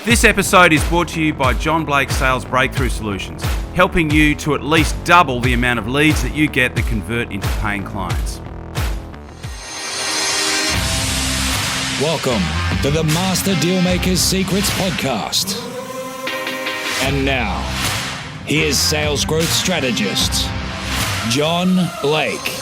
This episode is brought to you by John Blake Sales Breakthrough Solutions, helping you to at least double the amount of leads that you get that convert into paying clients. Welcome to the Master Dealmaker's Secrets podcast. And now, here's sales growth strategist, John Blake.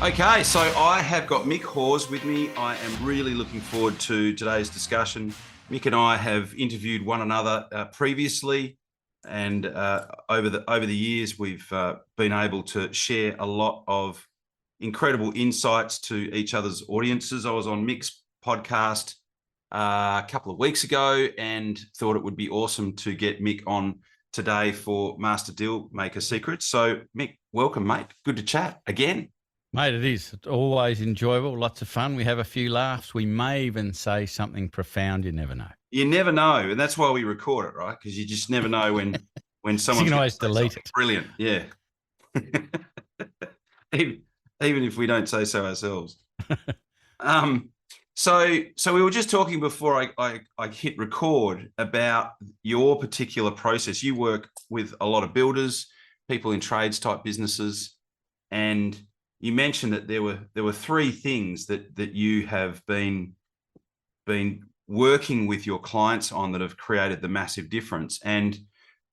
Okay, so I have got Mick Hawes with me. I am really looking forward to today's discussion. Mick and I have interviewed one another previously, and over the years, we've been able to share a lot of incredible insights to each other's audiences. I was on Mick's podcast a couple of weeks ago and thought it would be awesome to get Mick on today for Master Dealmaker Secrets. So Mick, welcome, mate. Good to chat again. Mate, it is. It's always enjoyable, lots of fun. We have a few laughs. We may even say something profound. You never know. You never know, and that's why we record it, right? Because you just never know when someone's you can always delete it. Brilliant, yeah. even if we don't say so ourselves. So we were just talking before I hit record about your particular process. You work with a lot of builders, people in trades type businesses, and you mentioned that there were three things that you have been working with your clients on that have created the massive difference. And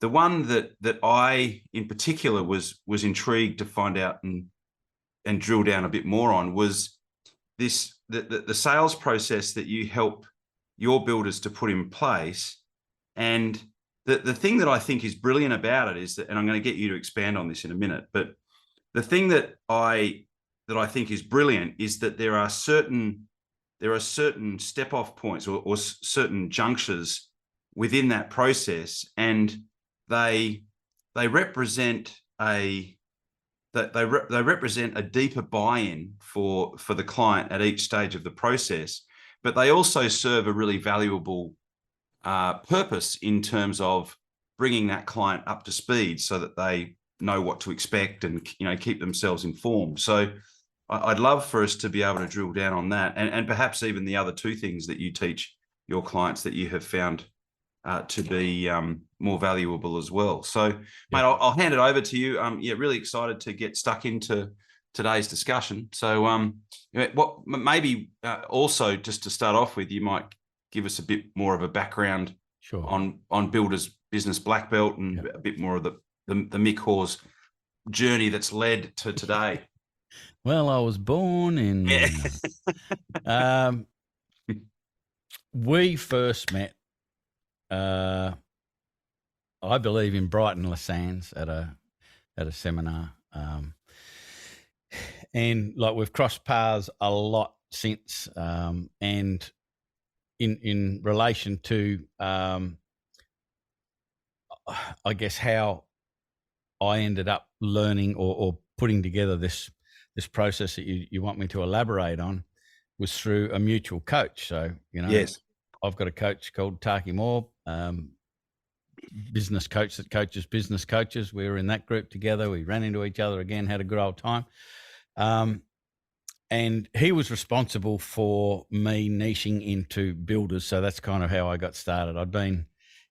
the one that I in particular was intrigued to find out and drill down a bit more on was this the sales process that you help your builders to put in place. And the thing that I think is brilliant about it is that, and I'm going to get you to expand on this in a minute, but the thing that I think is brilliant is that there are certain step-off points or certain junctures within that process, and they represent a deeper buy-in for the client at each stage of the process, but they also serve a really valuable purpose in terms of bringing that client up to speed so that they know what to expect and keep themselves informed. So I'd love for us to be able to drill down on that, and perhaps even the other two things that you teach your clients that you have found to be more valuable as well. So, mate, I'll hand it over to you. Really excited to get stuck into today's discussion. So, what maybe also just to start off with, you might give us a bit more of a background on Builder's Business Black Belt and a bit more of the Mick Hawes journey that's led to today. Well, I was born in. We first met, I believe, in Brighton, Les Sands at a seminar, and like we've crossed paths a lot since. And in relation to, I guess how I ended up learning or putting together this process that you want me to elaborate on was through a mutual coach. So, yes, I've got a coach called Taki Moore, business coach that coaches business coaches. We were in that group together. We ran into each other again, had a good old time. And he was responsible for me niching into builders. So that's kind of how I got started. I'd been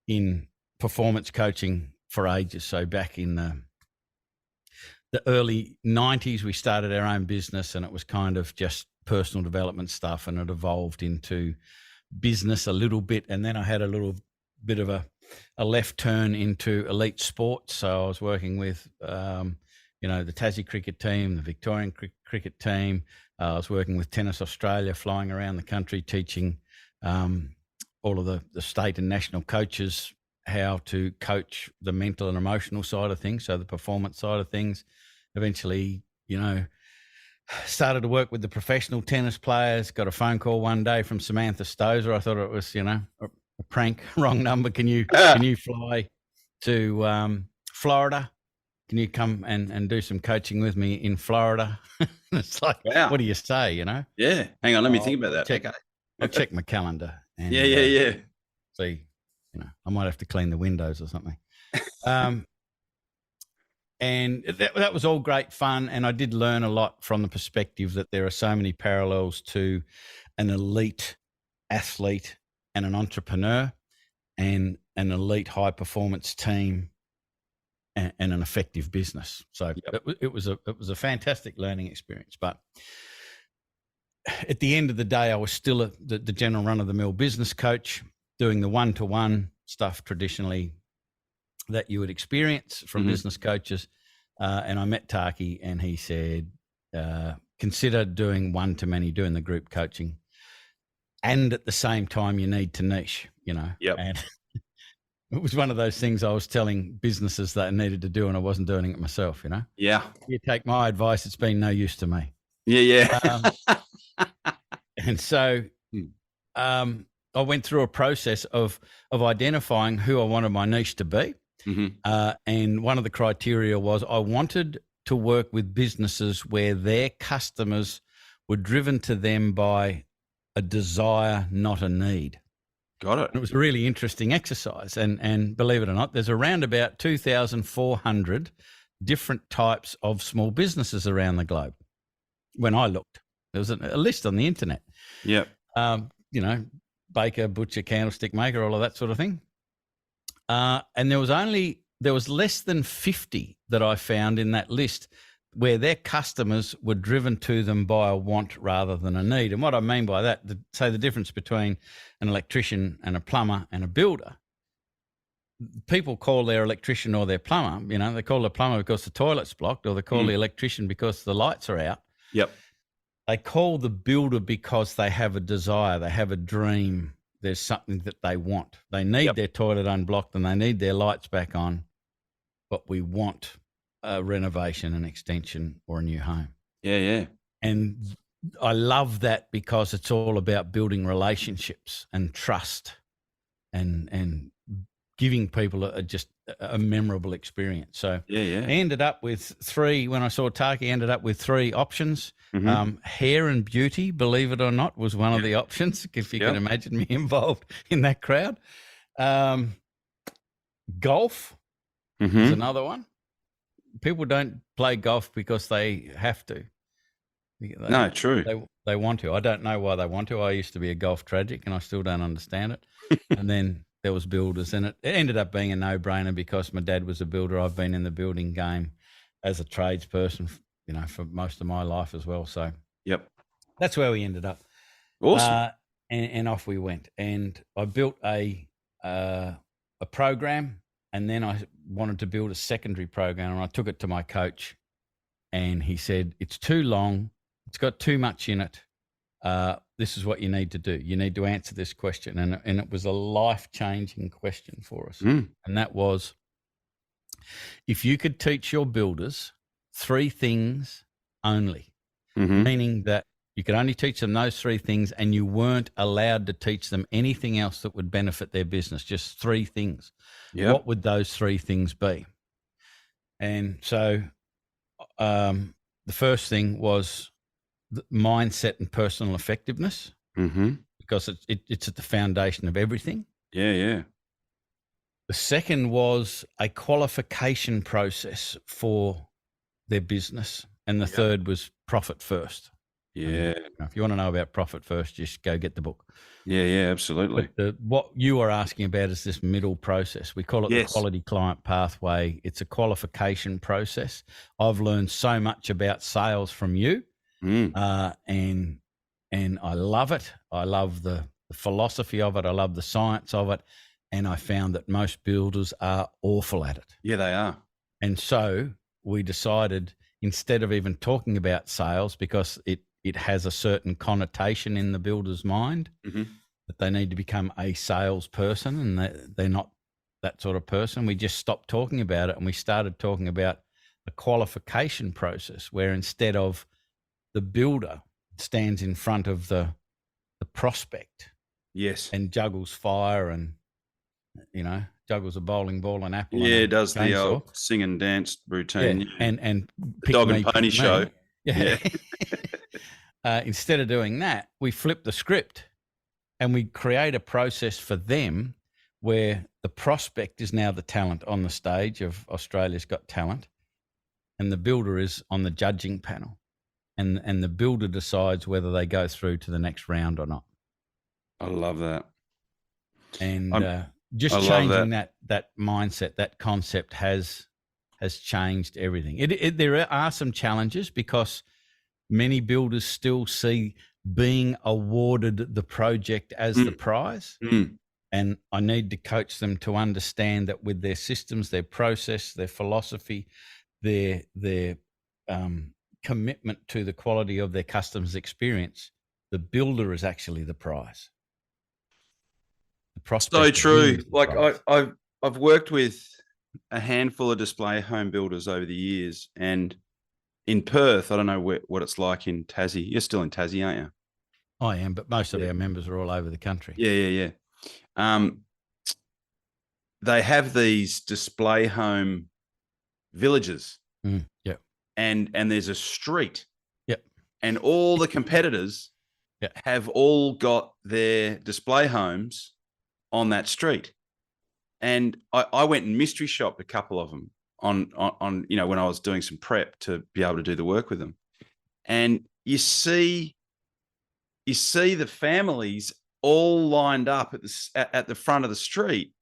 in performance coaching for ages. So back in the early 90s, we started our own business, and it was kind of just personal development stuff, and it evolved into business a little bit. And then I had a little bit of a left turn into elite sports. So I was working with, the Tassie cricket team, the Victorian cricket team. I was working with Tennis Australia, flying around the country, teaching all of the state and national coaches how to coach the mental and emotional side of things, so the performance side of things. Eventually, started to work with the professional tennis players. Got a phone call one day from Samantha Stozer. I thought it was, a prank, wrong number. Can you fly to Florida? Can you come and do some coaching with me in Florida? It's like, wow. What do you say, Yeah. Hang on, let me think about that. I'll check my calendar. And, yeah. See, I might have to clean the windows or something. And that was all great fun. And I did learn a lot from the perspective that there are so many parallels to an elite athlete and an entrepreneur and an elite high performance team and an effective business. So it was a fantastic learning experience. But at the end of the day, I was still the general run of the mill business coach, doing the one-to-one stuff traditionally that you would experience from business coaches. And I met Taki, and he said, consider doing one-to-many, doing the group coaching. And at the same time, you need to niche, And it was one of those things I was telling businesses that I needed to do, and I wasn't doing it myself, Yeah. You take my advice, it's been no use to me. Yeah. And so I went through a process of identifying who I wanted my niche to be. And one of the criteria was I wanted to work with businesses where their customers were driven to them by a desire, not a need. Got it. And it was a really interesting exercise. And believe it or not, there's around about 2,400 different types of small businesses around the globe. When I looked, there was a list on the internet. Yeah. Baker, butcher, candlestick maker, all of that sort of thing. And there was less than 50 that I found in that list where their customers were driven to them by a want rather than a need. And what I mean by that, say the difference between an electrician and a plumber and a builder. People call their electrician or their plumber, they call the plumber because the toilet's blocked, or they call the electrician because the lights are out. Yep. They call the builder because they have a desire, they have a dream. There's something that they want. They need their toilet unblocked and they need their lights back on, but we want a renovation, an extension, or a new home. Yeah. And I love that because it's all about building relationships and trust and giving people just a memorable experience. So I ended up with three, when I saw Taki, ended up with three options. Hair and beauty, believe it or not, was one of the options, if you can imagine me involved in that crowd. Golf is another one. People don't play golf because they have to. No, true. They want to. I don't know why they want to. I used to be a golf tragic and I still don't understand it. And then there was builders, and it ended up being a no-brainer because my dad was a builder. I've been in the building game as a tradesperson, for most of my life as well. So that's where we ended up. Awesome. And off we went. And I built a program, and then I wanted to build a secondary program, and I took it to my coach, and he said, it's too long. It's got too much in it. This is what you need to do. You need to answer this question. And it was a life-changing question for us. And that was, if you could teach your builders 3 things only, meaning that you could only teach them those 3 things and you weren't allowed to teach them anything else that would benefit their business, just 3 things. What would those 3 things be? And so the first thing was the mindset and personal effectiveness, because it's at the foundation of everything. Yeah. The second was a qualification process for their business. And the third was profit first. Yeah. If you want to know about profit first, just go get the book. Yeah, absolutely. But what you are asking about is this middle process. We call it the quality client pathway. It's a qualification process. I've learned so much about sales from you, and I love it. I love the philosophy of it. I love the science of it. And I found that most builders are awful at it. Yeah, they are. And so we decided, instead of even talking about sales, because it has a certain connotation in the builder's mind, that they need to become a salesperson, and they're not that sort of person. We just stopped talking about it, and we started talking about a qualification process where, instead of the builder stands in front of the prospect, and juggles fire and juggles a bowling ball and apple. Yeah, does the old sing and dance routine. And the dog and pony show. Yeah. Instead of doing that, we flip the script and we create a process for them where the prospect is now the talent on the stage of Australia's Got Talent, and the builder is on the judging panel. and the builder decides whether they go through to the next round or not. I love that. And just I love changing that mindset, that concept has changed everything. There are some challenges because many builders still see being awarded the project as the prize. And I need to coach them to understand that with their systems, their process, their philosophy, their commitment to the quality of their customers' experience, the builder is actually the prize. The prospect. So true. Like prize. I've worked with a handful of display home builders over the years, and in Perth, I don't know what it's like in Tassie. You're still in Tassie, aren't you? I am, but most of our members are all over the country. Yeah. They have these display home villages. Yep. And there's a street. Yep. And all the competitors have all got their display homes on that street. And I went and mystery shopped a couple of them on when I was doing some prep to be able to do the work with them. And you see the families all lined up at the front of the street,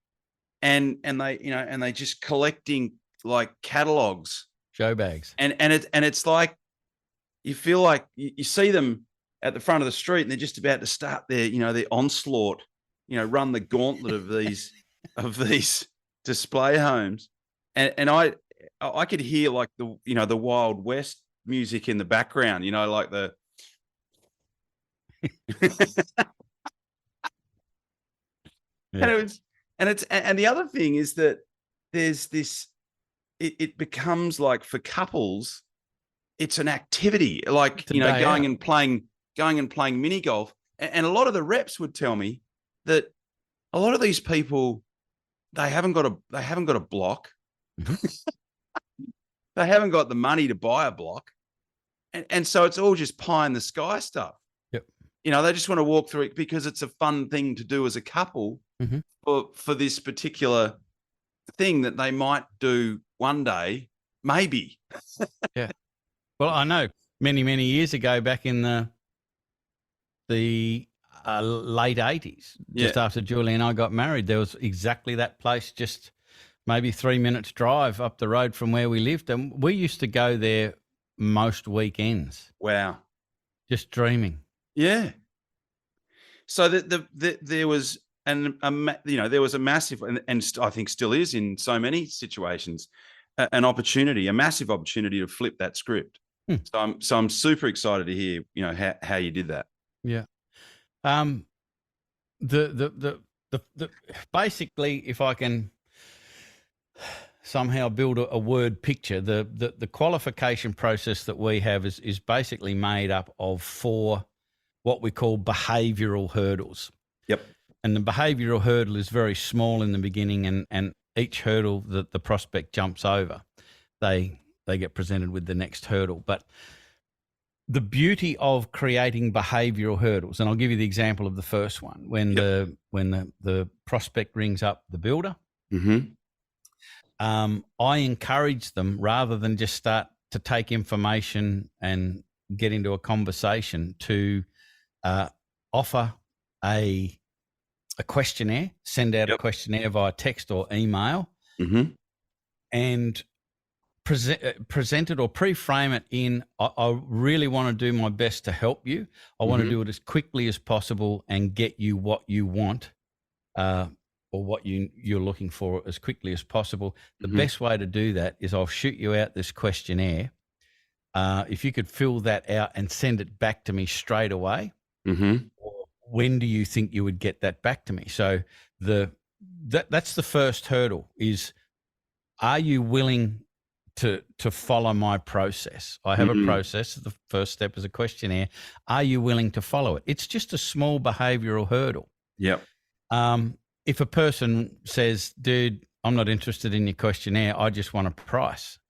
and they just collecting like catalogs, show bags, and it's like you feel like you see them at the front of the street, and they're just about to start their onslaught, run the gauntlet of these display homes, and I could hear like the Wild West music in the background, like the and the other thing is that there's this, it becomes like, for couples, it's an activity, like, going and playing mini golf. And a lot of the reps would tell me that a lot of these people, they haven't got a block. They haven't got the money to buy a block. And so it's all just pie in the sky stuff. Yep. They just want to walk through it because it's a fun thing to do as a couple for this particular thing that they might do one day, maybe. Yeah. Well, I know many, many years ago, back in the late 80s, just after Julie and I got married, there was exactly that place, just maybe 3 minutes drive up the road from where we lived. And we used to go there most weekends. Wow. Just dreaming. Yeah. So there was there was a massive, and I think still is in so many situations, an opportunity, a massive opportunity to flip that script. So I'm super excited to hear, how you did that. Yeah. The basically, if I can somehow build a word picture, the qualification process that we have is basically made up of 4 what we call behavioural hurdles. Yep. And the behavioural hurdle is very small in the beginning, and each hurdle that the prospect jumps over, they get presented with the next hurdle. But the beauty of creating behavioural hurdles, and I'll give you the example of the first one, when the prospect rings up the builder, I encourage them, rather than just start to take information and get into a conversation, to offer a questionnaire, send out a questionnaire via text or email, and present it or pre-frame it in, I really want to do my best to help you. I want to do it as quickly as possible and get you what you want, or what you're looking for as quickly as possible. The best way to do that is I'll shoot you out this questionnaire. If you could fill that out and send it back to me straight away, when do you think you would get that back to me? So that's the first hurdle, is, are you willing to follow my process? I have a process. The first step is a questionnaire. Are you willing to follow it? It's just a small behavioral hurdle. Yep. If a person says, dude, I'm not interested in your questionnaire, I just want a price.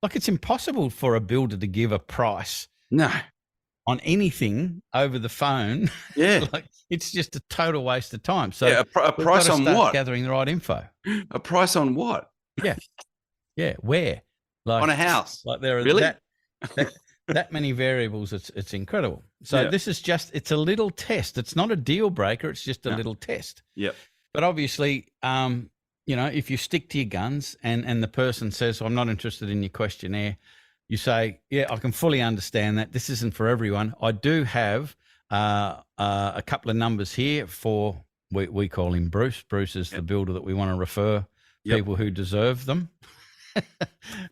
Like, it's impossible for a builder to give a price. No. On anything over the phone. Yeah. Like, it's just a total waste of time. So a price on what? Gathering the right info. A price on what? Yeah. Yeah. Where? Like, on a house. Like, there are really? that many variables, it's incredible. So Yeah. this is it's a little test. It's not a deal breaker. It's just a little test. Yep. But obviously, if you stick to your guns and the person says, I'm not interested in your questionnaire, you say, yeah, I can fully understand that. This isn't for everyone. I do have a couple of numbers here for, we call him Bruce. Bruce is the builder that we want to refer people who deserve them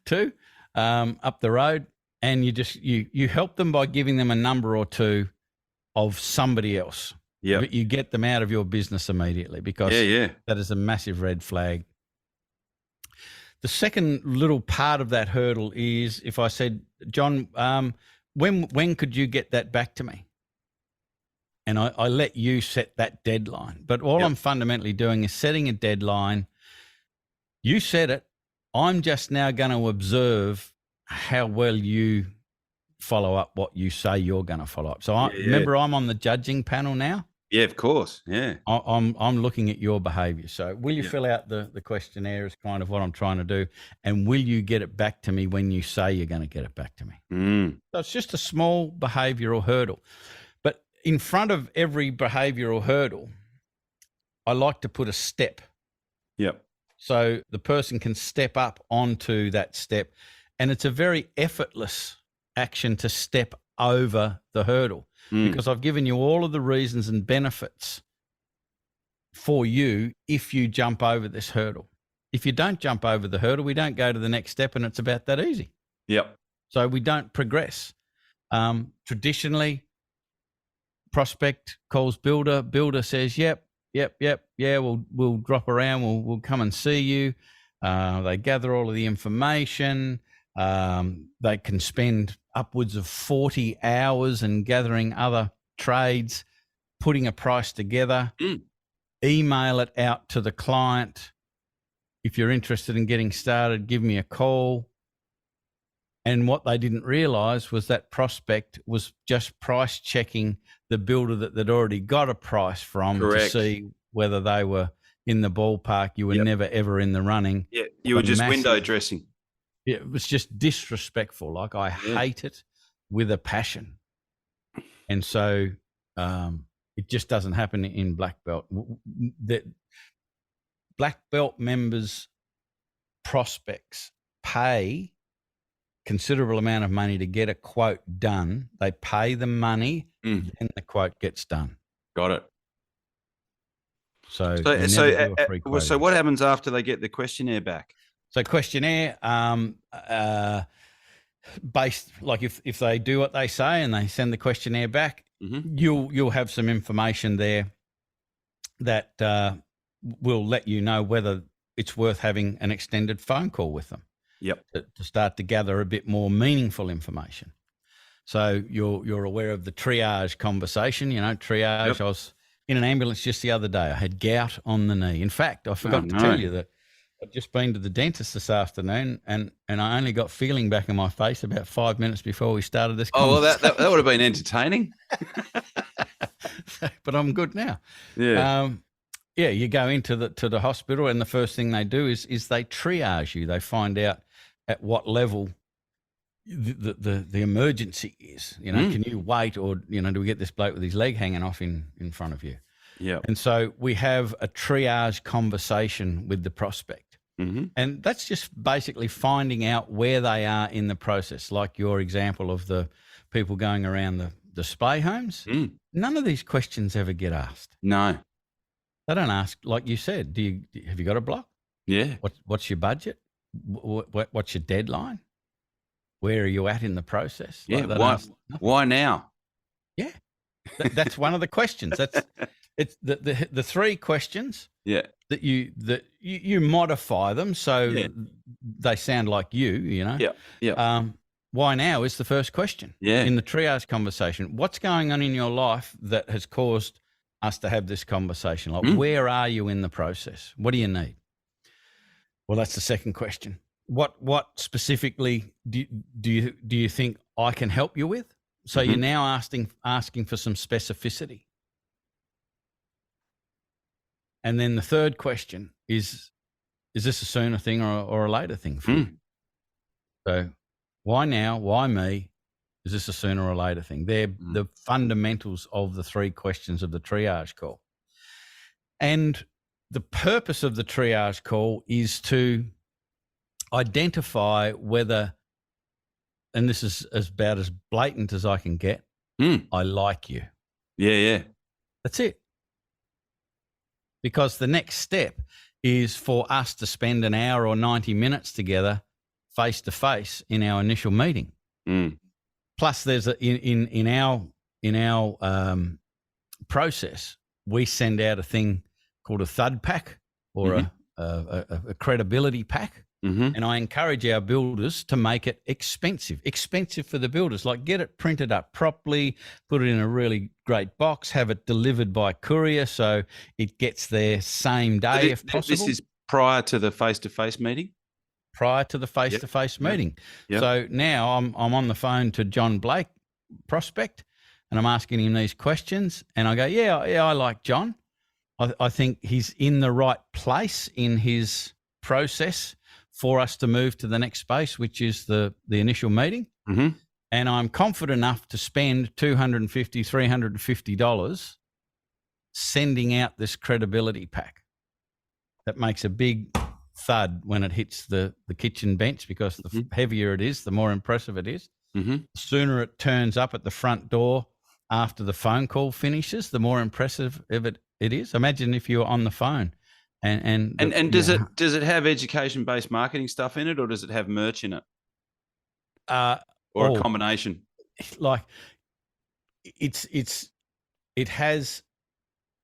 to up the road. And you help them by giving them a number or two of somebody else. Yeah. But you get them out of your business immediately, because that is a massive red flag. The second little part of that hurdle is if I said, John, when could you get that back to me? And I let you set that deadline. But all I'm fundamentally doing is setting a deadline. You set it. I'm just now going to observe how well you follow up what you say you're going to follow up. So remember, I'm on the judging panel now. Yeah, of course. Yeah. I'm looking at your behavior. So will you fill out the questionnaire is kind of what I'm trying to do. And will you get it back to me when you say you're going to get it back to me? So it's just a small behavioral hurdle. But in front of every behavioral hurdle, I like to put a step. Yep. So the person can step up onto that step. And it's a very effortless action to step over the hurdle, because I've given you all of the reasons and benefits for you if you jump over this hurdle. If you don't jump over the hurdle, we don't go to the next step, and it's about that easy. Yep. So we don't progress. Traditionally, prospect calls builder. Builder says, yep, yeah, we'll drop around. We'll come and see you. They gather all of the information. They can spend upwards of 40 hours and gathering other trades, putting a price together, email it out to the client. If you're interested in getting started, give me a call. And what they didn't realize was that prospect was just price checking the builder that they'd already got a price from. Correct. To see whether they were in the ballpark. You were never, ever in the running. Yeah, you were just window dressing. Yeah, it was just disrespectful. Like, I hate it with a passion. And so it just doesn't happen in black belt. That black belt members, prospects pay considerable amount of money to get a quote done. They pay the money and the quote gets done. Got it. So what happens after they get the questionnaire back? So questionnaire, based, like if they do what they say and they send the questionnaire back, you'll have some information there that will let you know whether it's worth having an extended phone call with them. Yep. To start to gather a bit more meaningful information. So you're aware of the triage conversation. Triage. Yep. I was in an ambulance just the other day. I had gout on the knee. In fact, I forgot to tell you that I'd just been to the dentist this afternoon, and I only got feeling back in my face about 5 minutes before we started this conversation. Oh, well, that would have been entertaining. But I'm good now. Yeah. You go into the hospital, and the first thing they do is they triage you. They find out at what level the emergency is. Can you wait, or do we get this bloke with his leg hanging off in front of you? Yeah. And so we have a triage conversation with the prospect. And that's just basically finding out where they are in the process. Like your example of the people going around the display homes. None of these questions ever get asked. No. They don't ask, like you said, have you got a block? Yeah. What's your budget? What's your deadline? Where are you at in the process? Yeah. Why now? Yeah. That's one of the questions. It's the three questions. Yeah. That you modify them so they sound like you. Yeah. Yeah. Why now is the first question. Yeah. In the triage conversation, what's going on in your life that has caused us to have this conversation? Like, where are you in the process? What do you need? Well, that's the second question. What specifically do you think I can help you with? So you're now asking for some specificity. And then the third question is this a sooner thing or a later thing for you? So why now? Why me? Is this a sooner or later thing? They're the fundamentals of the 3 questions of the triage call. And the purpose of the triage call is to identify whether, and this is about as blatant as I can get, I like you. Yeah. That's it. Because the next step is for us to spend an hour or 90 minutes together face to face in our initial meeting. Plus, there's in our process, we send out a thing called a thud pack or a credibility pack. And I encourage our builders to make it expensive for the builders. Like, get it printed up properly, put it in a really great box, have it delivered by courier so it gets there same day if possible. This is prior to the face-to-face meeting? Prior to the face-to-face meeting. Yep. So now I'm on the phone to John Blake, prospect, and I'm asking him these questions. And I go, yeah, I like John. I think he's in the right place in his process for us to move to the next space, which is the initial meeting. And I'm confident enough to spend $250, $350 sending out this credibility pack. That makes a big thud when it hits the kitchen bench, because the heavier it is, the more impressive it is. The sooner it turns up at the front door after the phone call finishes, the more impressive it is. Imagine if you were on the phone. And does it have education-based marketing stuff in it, or does it have merch in it, or a combination? Like, it has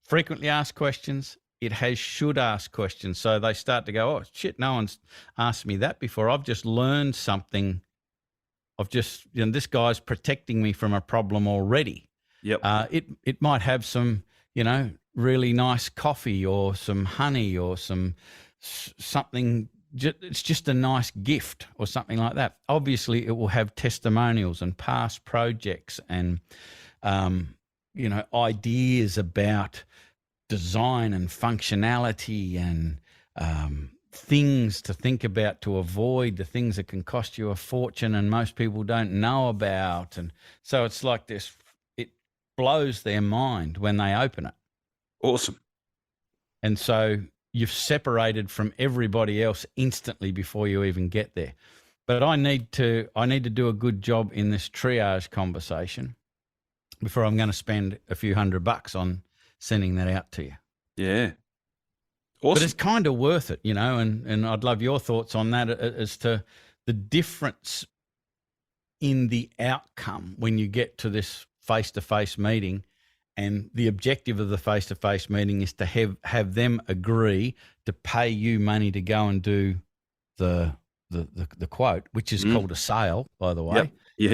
frequently asked questions. It has should ask questions. So they start to go, oh shit, no one's asked me that before. I've just learned something. This guy's protecting me from a problem already. Yep. It might have some, really nice coffee or some honey or something. It's just a nice gift or something like that. Obviously, it will have testimonials and past projects and, ideas about design and functionality and things to think about to avoid the things that can cost you a fortune and most people don't know about. And so it's like this, it blows their mind when they open it. Awesome. And so you've separated from everybody else instantly before you even get there. But I need to do a good job in this triage conversation before I'm going to spend a few $100 on sending that out to you. Yeah. Awesome. But it's kind of worth it, and I'd love your thoughts on that as to the difference in the outcome when you get to this face-to-face meeting. And the objective of the face-to-face meeting is to have them agree to pay you money to go and do the quote, which is called a sale, by the way. Yep.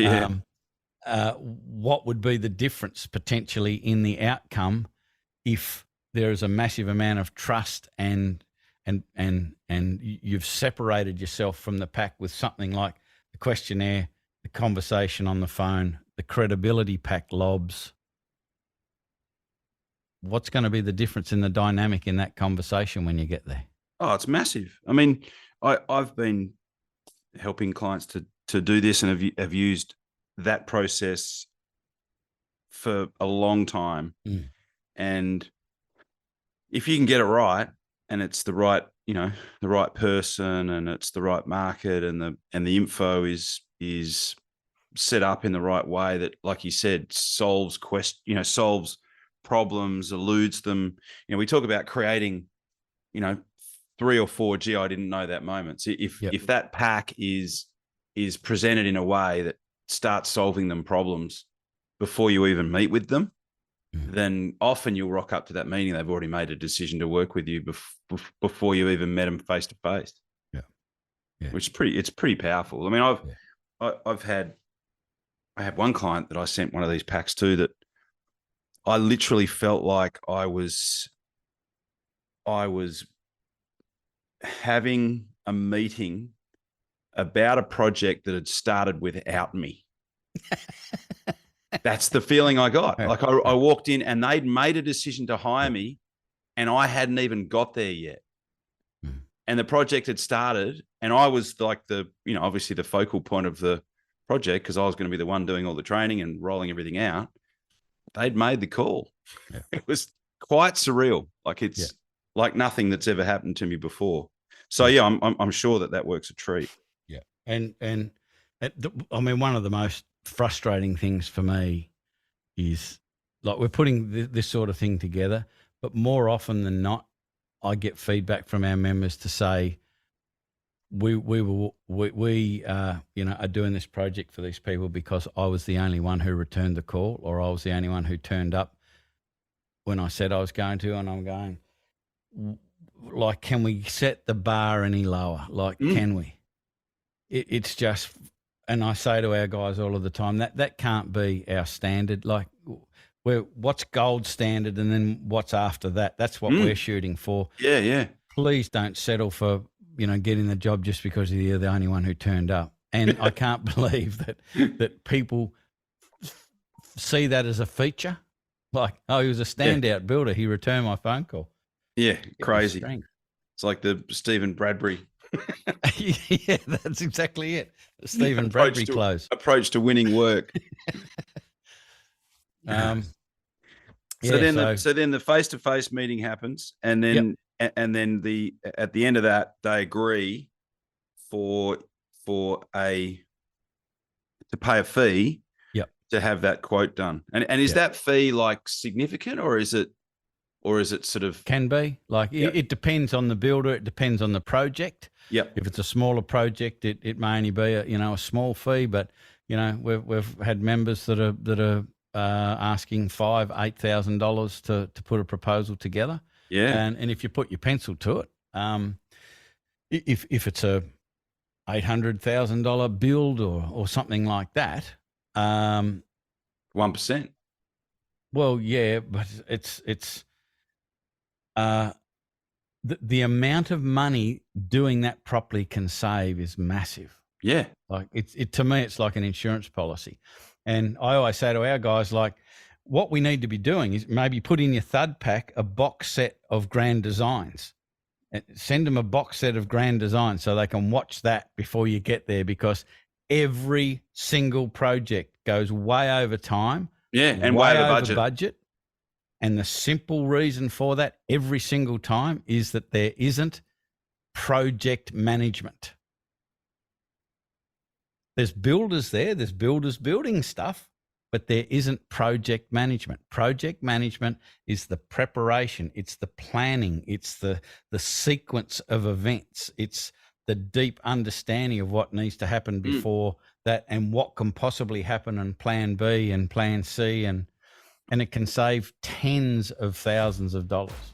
Yeah. What would be the difference potentially in the outcome if there is a massive amount of trust and you've separated yourself from the pack with something like the questionnaire, the conversation on the phone, the credibility pack lobs? What's going to be the difference in the dynamic in that conversation when you get there? Oh, it's massive. I mean, I've been helping clients to do this and have used that process for a long time. And if you can get it right, and it's the right, the right person, and it's the right market, and the info is set up in the right way that, like you said, solves problems, eludes them. We talk about creating, 3 or 4 gee, I didn't know that moments. If that pack is presented in a way that starts solving them problems before you even meet with them, then often you'll rock up to that meeting. They've already made a decision to work with you before you even met them face to face. Yeah. Which it's pretty powerful. I mean, I had one client that I sent one of these packs to that I literally felt like I was having a meeting about a project that had started without me. That's the feeling I got. Like I walked in and they'd made a decision to hire me and I hadn't even got there yet. And the project had started and I was like obviously the focal point of the project, because I was going to be the one doing all the training and rolling everything out, they'd made the call. Yeah. It was quite surreal. Like it's like nothing that's ever happened to me before. So yeah, I'm sure that works a treat. Yeah. And I mean, one of the most frustrating things for me is like we're putting this sort of thing together, but more often than not, I get feedback from our members to say, we are doing this project for these people because I was the only one who returned the call, or I was the only one who turned up when I said I was going to. And I'm going, like, can we set the bar any lower? Like, can we? It's just, and I say to our guys all of the time, that can't be our standard. Like, what's gold standard, and then what's after that? That's what we're shooting for. Yeah. Please don't settle for, getting the job just because you're the only one who turned up. And I can't believe that people see that as a feature. Like, oh, he was a standout builder. He returned my phone call. Yeah, crazy. It's like the Stephen Bradbury. Yeah, that's exactly it. The Stephen Bradbury close. Approach to winning work. So then the face-to-face meeting happens, and then at the end of that, they agree to pay a fee to have that quote done. And is that fee like significant, or is it sort of can be like it depends on the builder, it depends on the project. Yep. If it's a smaller project, it may only be a small fee, but we've had members that are asking $5,000-$8,000 to put a proposal together. Yeah. And if you put your pencil to it, if it's a $800,000 build or something like that, 1%. Well, yeah, but it's the amount of money doing that properly can save is massive. Yeah. Like to me, it's like an insurance policy. And I always say to our guys, like, what we need to be doing is maybe put in your thud pack a box set of grand designs. Send them a box set of grand designs so they can watch that before you get there, because every single project goes way over time. Yeah, and way over budget. And the simple reason for that every single time is that there isn't project management. There's builders there, there's builders building stuff, but there isn't project management. Project management is the preparation, it's the planning, it's the sequence of events, it's the deep understanding of what needs to happen before that, and what can possibly happen in plan B and plan C, and it can save tens of thousands of dollars.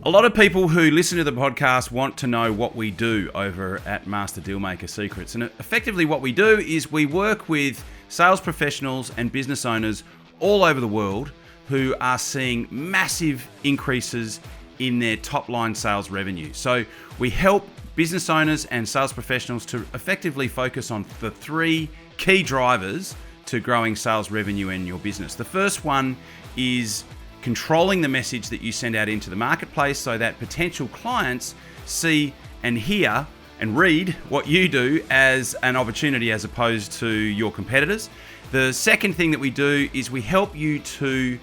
A lot of people who listen to the podcast want to know what we do over at Master Dealmaker Secrets. And effectively what we do is we work with sales professionals and business owners all over the world who are seeing massive increases in their top line sales revenue. So we help business owners and sales professionals to effectively focus on the three key drivers to growing sales revenue in your business. The first one is controlling the message that you send out into the marketplace so that potential clients see and hear and read what you do as an opportunity as opposed to your competitors. The second thing that we do is we help you to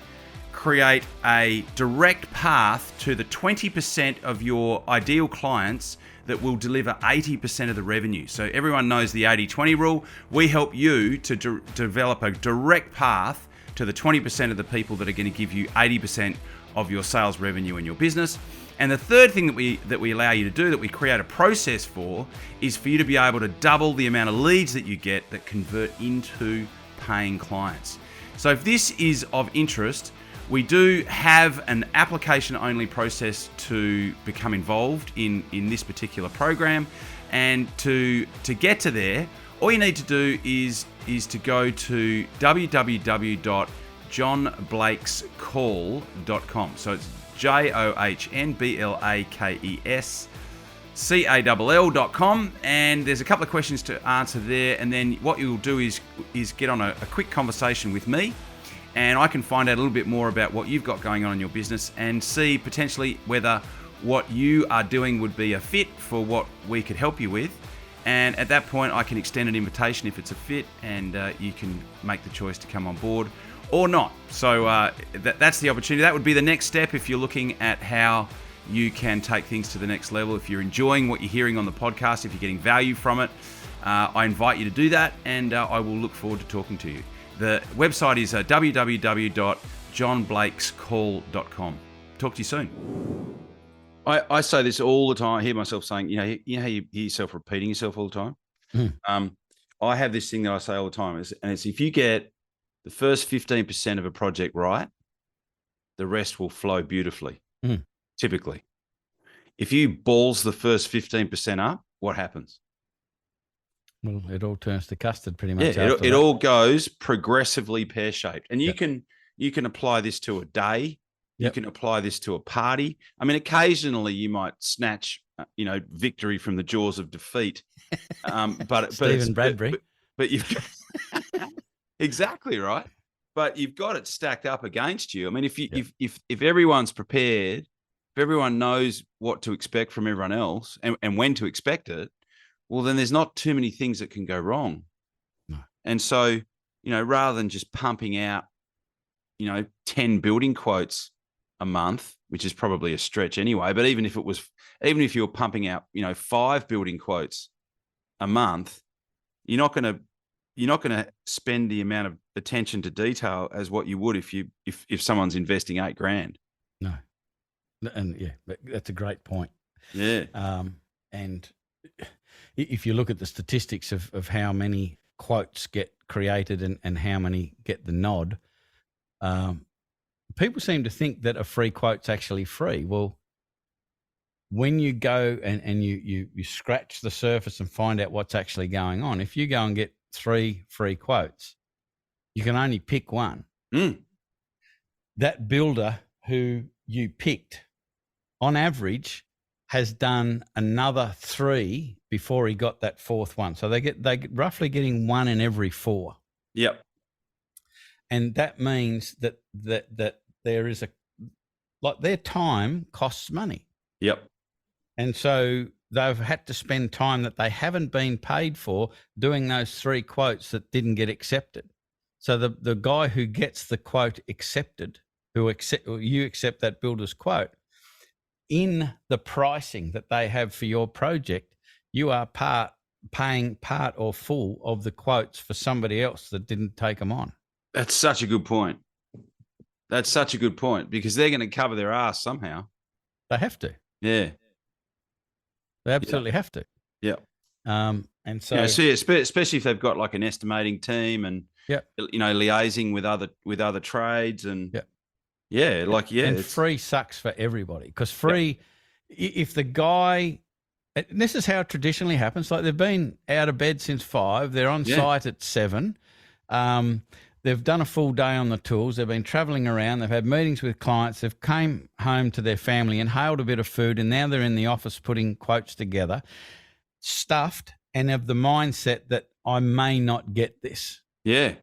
create a direct path to the 20% of your ideal clients that will deliver 80% of the revenue. So everyone knows the 80-20 rule. We help you to develop a direct path to the 20% of the people that are going to give you 80% of your sales revenue in your business. And the third thing that we allow you to do, that we create a process for, is for you to be able to double the amount of leads that you get that convert into paying clients. So if this is of interest, we do have an application-only process to become involved in this particular program. And to get to there, all you need to do is to go to www.johnblakescall.com. So it's JOHNBLAKESCALL.com, and there's a couple of questions to answer there. And then what you'll do is get on a quick conversation with me, and I can find out a little bit more about what you've got going on in your business and see potentially whether what you are doing would be a fit for what we could help you with. And at that point, I can extend an invitation if it's a fit, and you can make the choice to come on board or not. So that's the opportunity. That would be the next step if you're looking at how you can take things to the next level. If you're enjoying what you're hearing on the podcast, if you're getting value from it, I invite you to do that, and I will look forward to talking to you. The website is www.johnblakescall.com. Talk to you soon. I say this all the time. I hear myself saying, you know how you hear yourself repeating yourself all the time? I have this thing that I say all the time, and it's if you get the first 15% of a project right, the rest will flow beautifully, typically. If you balls the first 15% up, what happens? Well, it all turns to custard pretty much. Yeah, it all goes progressively pear-shaped. And you can apply this to a day. You can apply this to a party. I mean, occasionally you might snatch, victory from the jaws of defeat. But Stephen Bradbury. But you've exactly right. But you've got it stacked up against you. I mean, if everyone's prepared, if everyone knows what to expect from everyone else and when to expect it, well, then there's not too many things that can go wrong. No. And so, rather than just pumping out, 10 building quotes a month, which is probably a stretch anyway, but even if you were pumping out, 5 building quotes a month, you're not going to spend the amount of attention to detail as what you would if someone's investing $8,000. No. And that's a great point. Yeah. And if you look at the statistics of how many quotes get created and how many get the nod, people seem to think that a free quote's actually free. Well, when you go and you scratch the surface and find out what's actually going on, if you go and get 3 free quotes, you can only pick one. That builder who you picked, on average, has done another 3 before he got that 4th one. So they roughly getting 1 in every 4. Yep. And that means that there is their time costs money. Yep. And so they've had to spend time that they haven't been paid for doing those 3 quotes that didn't get accepted. So the guy who gets the quote accepted, you accept that builder's quote, in the pricing that they have for your project, you are paying part or full of the quotes for somebody else that didn't take them on. That's such a good point. Because they're going to cover their ass somehow. They have to. Yeah. They absolutely have to. Yeah. And so, especially if they've got like an estimating team and liaising with other trades and and free sucks for everybody because free. If the guy, and this is how it traditionally happens. Like they've been out of bed since 5. They're on site at 7. They've done a full day on the tools. They've been traveling around. They've had meetings with clients. They've came home to their family, inhaled a bit of food, and now they're in the office putting quotes together, stuffed, and have the mindset that I may not get this. Yeah.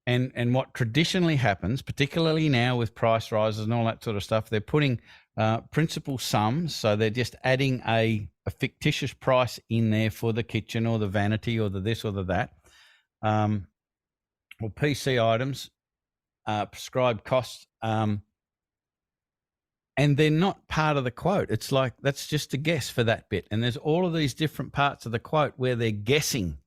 And what traditionally happens, particularly now with price rises and all that sort of stuff, they're putting principal sums. So they're just adding a fictitious price in there for the kitchen or the vanity or the this or the that. Or PC items, prescribed costs, and they're not part of the quote. It's like that's just a guess for that bit. And there's all of these different parts of the quote where they're guessing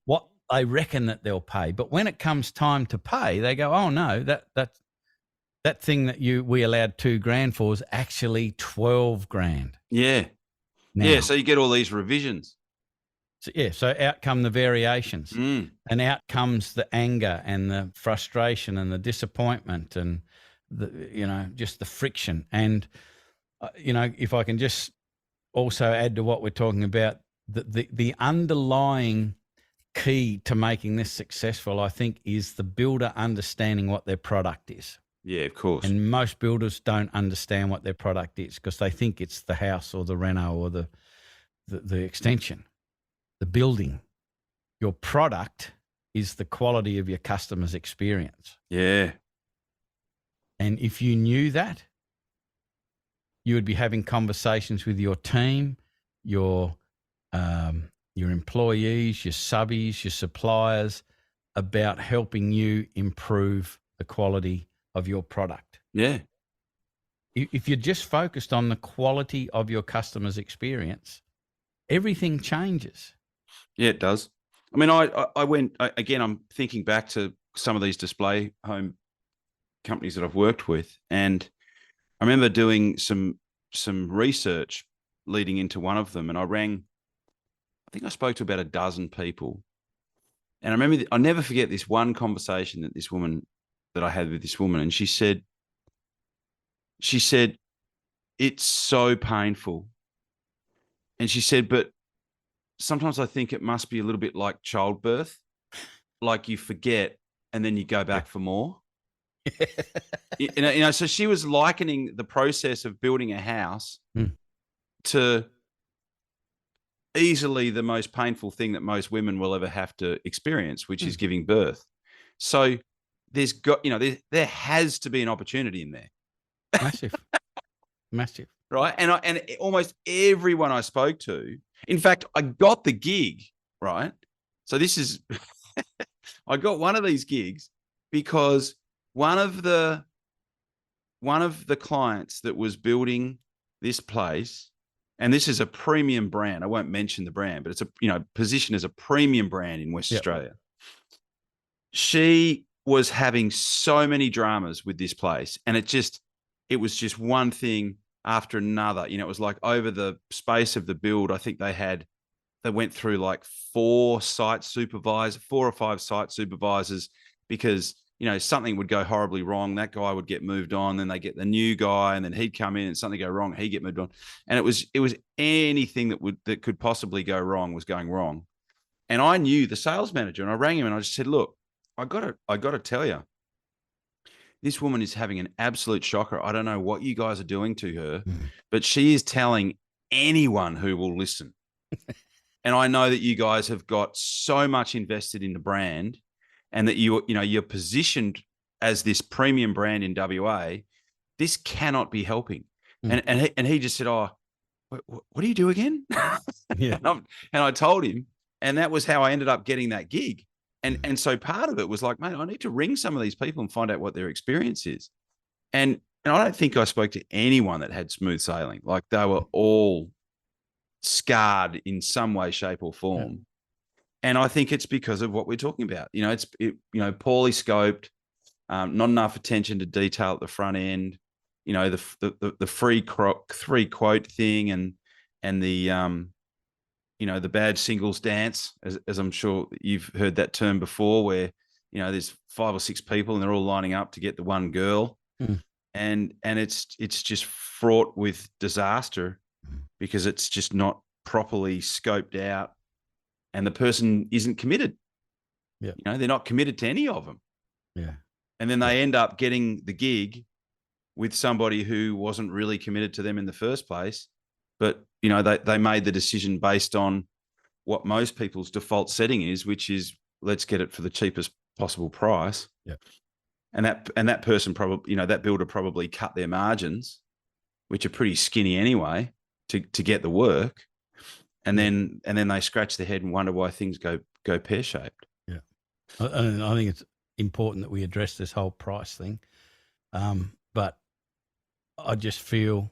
what they reckon that they'll pay. But when it comes time to pay, they go, "Oh no, that thing that we allowed $2,000 for is actually $12,000." Yeah, now. So you get all these revisions. So out come the variations, and out comes the anger and the frustration and the disappointment and just the friction. And if I can just also add to what we're talking about, the underlying key to making this successful, I think, is the builder understanding what their product is. Yeah, of course. And most builders don't understand what their product is because they think it's the house or the reno or the extension. The building. Your product is the quality of your customer's experience. Yeah. And if you knew that, you would be having conversations with your team, your your employees, your subbies, your suppliers about helping you improve the quality of your product. Yeah. If you're just focused on the quality of your customer's experience, everything changes. Yeah, it does. I mean, I went, again, I'm thinking back to some of these display home companies that I've worked with, and I remember doing some research leading into one of them, and I think I spoke to about a dozen people. And I remember, I'll never forget this one conversation that I had with this woman. And she said, it's so painful. And she said, but sometimes I think it must be a little bit like childbirth, like you forget and then you go back for more. So she was likening the process of building a house to easily the most painful thing that most women will ever have to experience, which is giving birth. So there has to be an opportunity in there. Massive. Right. And almost everyone I spoke to, in fact, I got the gig, right? So this is, I got one of these gigs because one of the clients that was building this place, and this is a premium brand. I won't mention the brand, but it's positioned as a premium brand in West Australia. She was having so many dramas with this place, and it was just one thing after another. It was like over the space of the build, I think they went through like 4 or 5 site supervisors because something would go horribly wrong. That guy would get moved on, then they get the new guy, and then he'd come in and something go wrong, he'd get moved on. And it was anything that could possibly go wrong was going wrong. And I knew the sales manager, and I rang him and I just said, look, I got to tell you, this woman is having an absolute shocker. I don't know what you guys are doing to her, but she is telling anyone who will listen. And I know that you guys have got so much invested in the brand, and that you're positioned as this premium brand in WA. This cannot be helping. And he just said, "Oh, what do you do again?" Yeah. and I told him, and that was how I ended up getting that gig. And so part of it was like, mate, I need to ring some of these people and find out what their experience is. And I don't think I spoke to anyone that had smooth sailing. Like, they were all scarred in some way, shape, or form. Yeah. And I think it's because of what we're talking about. It's poorly scoped, not enough attention to detail at the front end. The free 3 quote thing, and the the bad singles dance, as I'm sure you've heard that term before, where there's 5 or 6 people and they're all lining up to get the one girl, and it's just fraught with disaster because it's just not properly scoped out. And the person isn't committed. Yeah. They're not committed to any of them. Yeah. And then they end up getting the gig with somebody who wasn't really committed to them in the first place. But, they made the decision based on what most people's default setting is, which is, let's get it for the cheapest possible price. Yeah. And that person probably, that builder probably cut their margins, which are pretty skinny anyway, to get the work. And then they scratch their head and wonder why things go pear-shaped. Yeah. I think it's important that we address this whole price thing. But I just feel,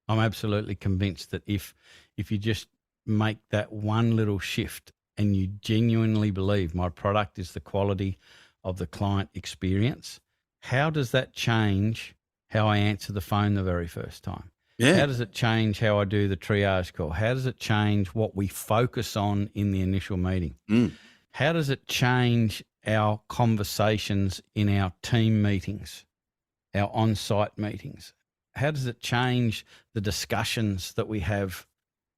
I'm absolutely convinced that if you just make that one little shift and you genuinely believe my product is the quality of the client experience, how does that change how I answer the phone the very first time? Yeah. How does it change how I do the triage call? How does it change what we focus on in the initial meeting? How does it change our conversations in our team meetings, our on-site meetings? How does it change the discussions that we have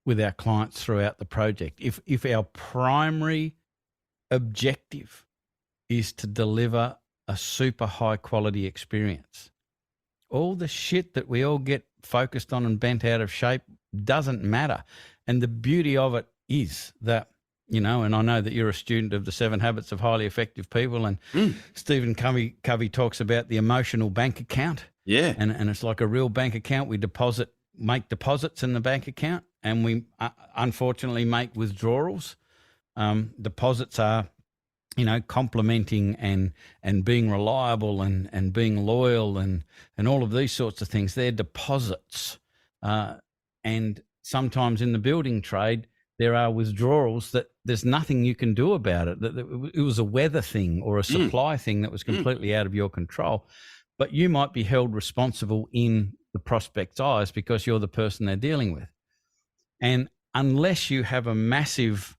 with our clients throughout the project? If our primary objective is to deliver a super high quality experience, all the shit that we all get focused on and bent out of shape doesn't matter. And the beauty of it is that, and I know that you're a student of the 7 Habits of Highly Effective People, and Stephen Covey talks about the emotional bank account. Yeah. And it's like a real bank account. We make deposits in the bank account, and we unfortunately make withdrawals. Deposits are, complimenting and being reliable and being loyal and all of these sorts of things. They're deposits. And sometimes in the building trade, there are withdrawals that there's nothing you can do about it. That it was a weather thing or a supply thing that was completely out of your control. But you might be held responsible in the prospect's eyes because you're the person they're dealing with. And unless you have a massive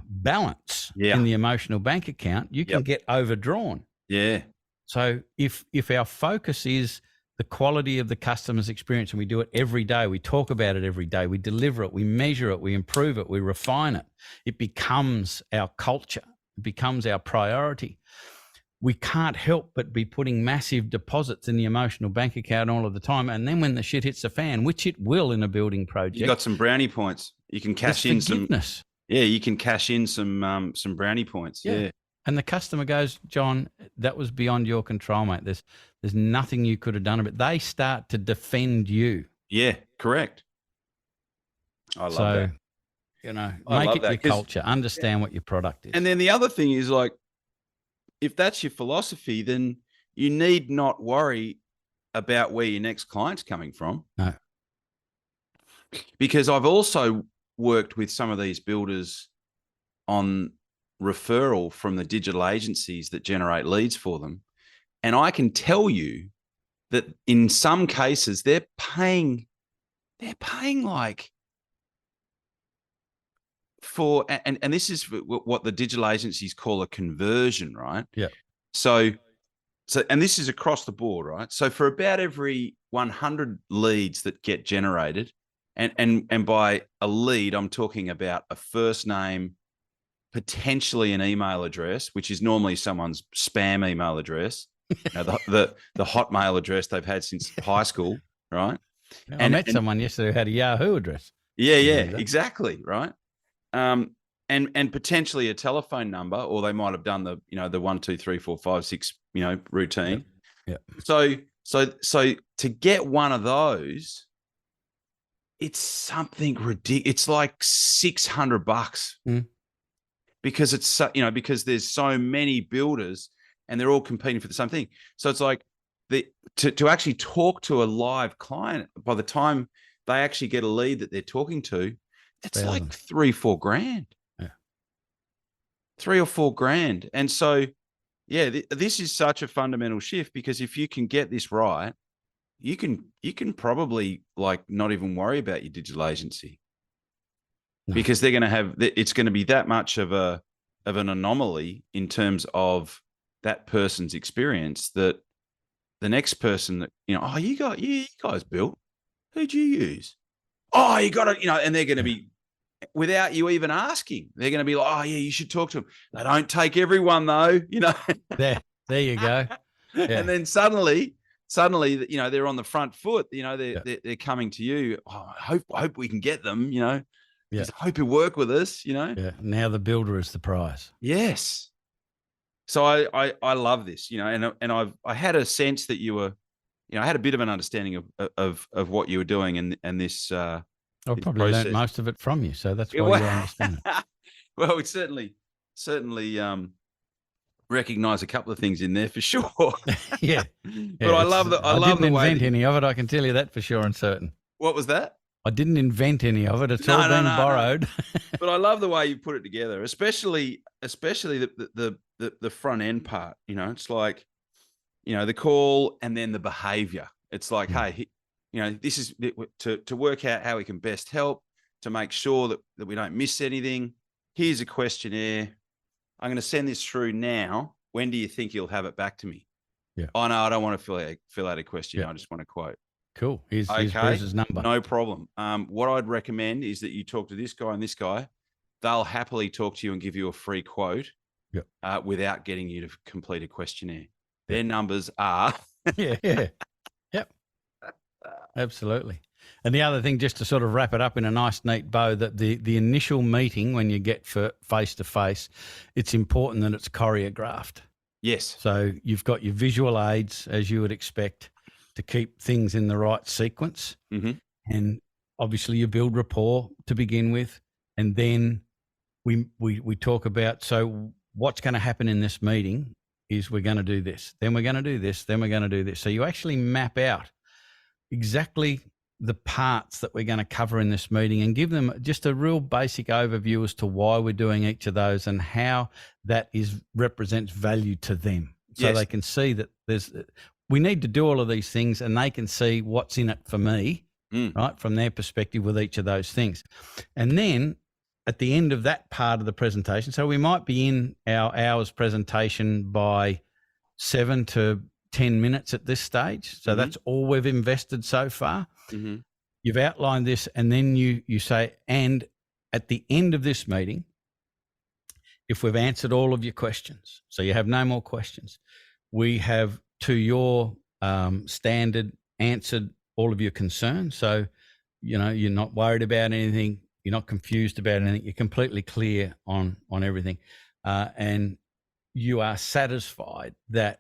balance in the emotional bank account, you can get overdrawn. Yeah. So if our focus is the quality of the customer's experience, and we do it every day, we talk about it every day, we deliver it, we measure it, we improve it, we refine it, it becomes our culture, it becomes our priority. We can't help but be putting massive deposits in the emotional bank account all of the time. And then when the shit hits the fan, which it will in a building project, you got some brownie points. You can cash in some. Yeah, you can cash in some brownie points. Yeah. And the customer goes, John, that was beyond your control, mate. There's nothing you could have done about it. They start to defend you. Yeah, correct. I love that. Make it your culture. Understand what your product is. And then the other thing is, like, if that's your philosophy, then you need not worry about where your next client's coming from. No. Because I've also worked with some of these builders on referral from the digital agencies that generate leads for them. And I can tell you that in some cases they're paying like for, and this is what the digital agencies call a conversion, right? Yeah. So, and this is across the board, right? So for about every 100 leads that get generated, and by a lead, I'm talking about a first name, potentially an email address, which is normally someone's spam email address, the Hotmail address they've had since high school, right? I met someone yesterday who had a Yahoo address. Yeah, exactly, right. And potentially a telephone number, or they might have done the 1, 2, 3, 4, 5, 6 routine. Yeah. So to get one of those, it's something ridiculous. It's like $600 because it's because there's so many builders and they're all competing for the same thing. So it's like to actually talk to a live client, by the time they actually get a lead that they're talking to, it's like $3-4 grand. Yeah. $3 or $4 grand. And so, yeah, this is such a fundamental shift, because if you can get this right, you can probably like not even worry about your digital agency, because they're going to have, it's going to be that much of an anomaly in terms of that person's experience, that the next person that, you guys built, who'd you use? Oh, you got it, and they're going to be, without you even asking, they're going to be like, oh yeah, you should talk to them. They don't take everyone though, There you go. Yeah. And then suddenly, they're on the front foot. They're coming to you. Oh, I hope we can get them. Just hope you work with us. Yeah. Now the builder is the prize. Yes. So I love this. And I had a sense that you were, I had a bit of an understanding of what you were doing and this. I've probably learned most of it from you, so that's why you understand it. Well, we certainly recognize a couple of things in there for sure. Yeah. But I love the way. I didn't invent any of it. I can tell you that for sure and certain. What was that? I didn't invent any of it. It's all been borrowed. But I love the way you put it together, especially the front end part. It's like, the call and then the behavior. It's like, hey, this is to work out how we can best help, to make sure that we don't miss anything. Here's a questionnaire. I'm going to send this through now. When do you think you'll have it back to me? Yeah. Oh, no, I don't want to fill out a questionnaire. Yeah. I just want to quote. Cool. Here's Bruce's number. No problem. What I'd recommend is that you talk to this guy and this guy. They'll happily talk to you and give you a free quote without getting you to complete a questionnaire. Their numbers are. Yeah. Yep. Absolutely. And the other thing, just to sort of wrap it up in a nice, neat bow, that the initial meeting when you get face to face, it's important that it's choreographed. Yes. So you've got your visual aids, as you would expect, to keep things in the right sequence. Mm-hmm. And obviously you build rapport to begin with, and then we talk about, so what's going to happen in this meeting is we're going to do this, then we're going to do this, then we're going to do this. So you actually map out exactly the parts that we're going to cover in this meeting and give them just a real basic overview as to why we're doing each of those and how that represents value to them. So Yes. they can see that we need to do all of these things, and they can see what's in it for me, right, from their perspective with each of those things. And then at the end of that part of the presentation, so we might be in our hour's presentation by 7 to 10 minutes at this stage. So that's all we've invested so far. Mm-hmm. You've outlined this, and then you say, and at the end of this meeting, if we've answered all of your questions, so you have no more questions, we have, to your standard, answered all of your concerns. So, you're not worried about anything. You're not confused about anything. You're completely clear on everything. And you are satisfied that